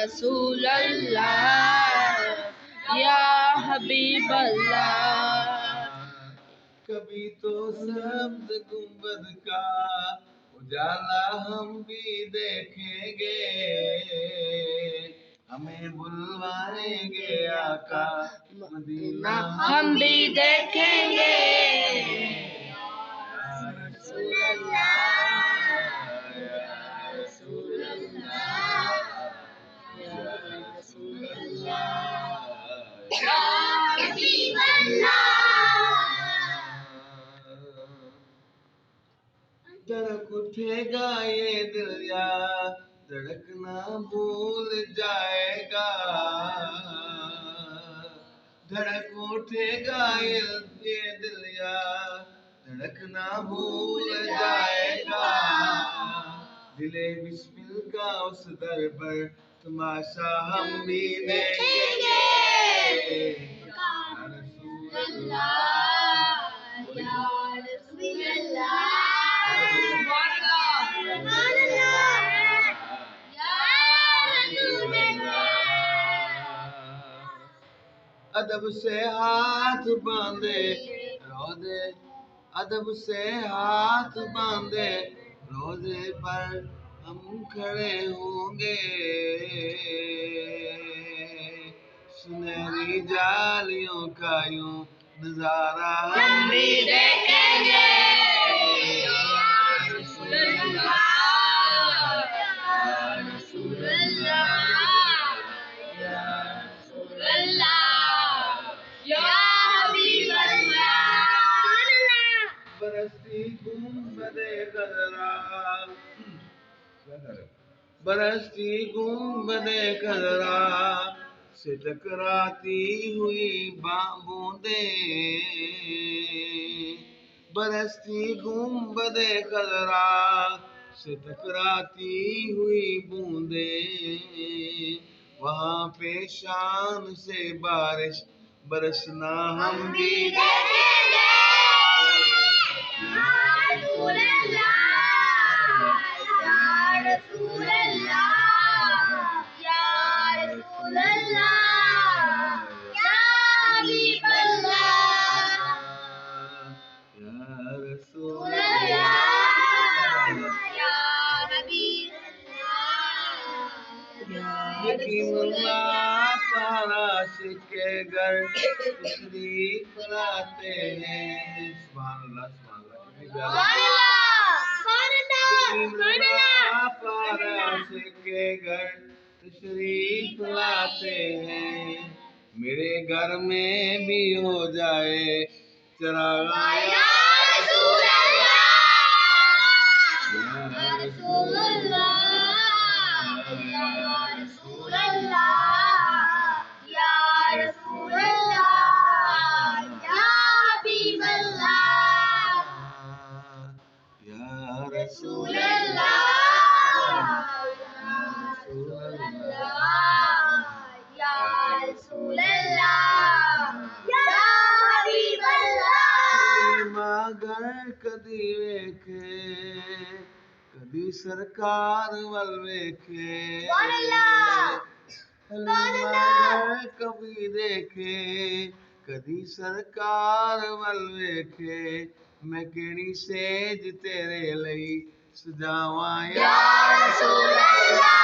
رسول اللہ یا حبیب اللہ. کبھی تو سبز گنبد کا اجالا ہم بھی دیکھیں گے، ہمیں بلوائیں گے آقا مدینہ ہم بھی دیکھیں گے. یا رسول اللہ، یا رسول اللہ، یا رسول اللہ، یا حبیب اللہ. دھڑک اٹھے گا یہ دل یا دھڑکنا بھول جائے گا، دھڑک اٹھے گا یہ دل یا دھڑکنا بھول جائے گا. دلے بسمل کا اس در پر تماشا ہم بھی دیکھیں گے. یا رسول اللہ، یا رسول اللہ. ادب سے ہاتھ باندھے روزے، ادب سے ہاتھ باندھے روزے پر ہم کھڑے ہوں گے، سنہری جالیوں کا یوں نظارہ ہم بھی دیکھیں گے. یا رسول اللہ، یا رسول اللہ، یا رسول اللہ، یا حبیب اللہ. برستی گنبد خضرا، برستی گنبد خضرا سے ٹکراتی ہوئی بوندیں، برستی گنبد خضرا سے ٹکراتی ہوئی بوندیں، وہاں پہ شان سے بارش برسنا ہم بھی دیکھیں گے. یا رسول اللہ، یا رسول اللہ، یا رسول اللہ، یا حبیب اللہ. یا رسول اللہ، اللہ، یا حبیب اللہ، یا یقین رسول اللہ پارا کے گھر تشریف لاتے ہیں. سبحان اللہ، سبحان اللہ. پارا کے گھر تشریف لاتے ہیں، میرے گھر میں بھی ہو جائے چراغ. یا رسول اللہ، یا رسول اللہ، یا رسول اللہ، یا رسول اللہ، یا حبیب اللہ. یا رسول رسول اللہ، یا رسول اللہ، یا حبیب اللہ. مگر کدی ویکھے کدی سرکار ول ویکھے، مگر کبھی دیکھے کدی سرکار ول ویکھے، میں کیڑی سیج تیرے لئی سجاواں. یا رسول اللہ.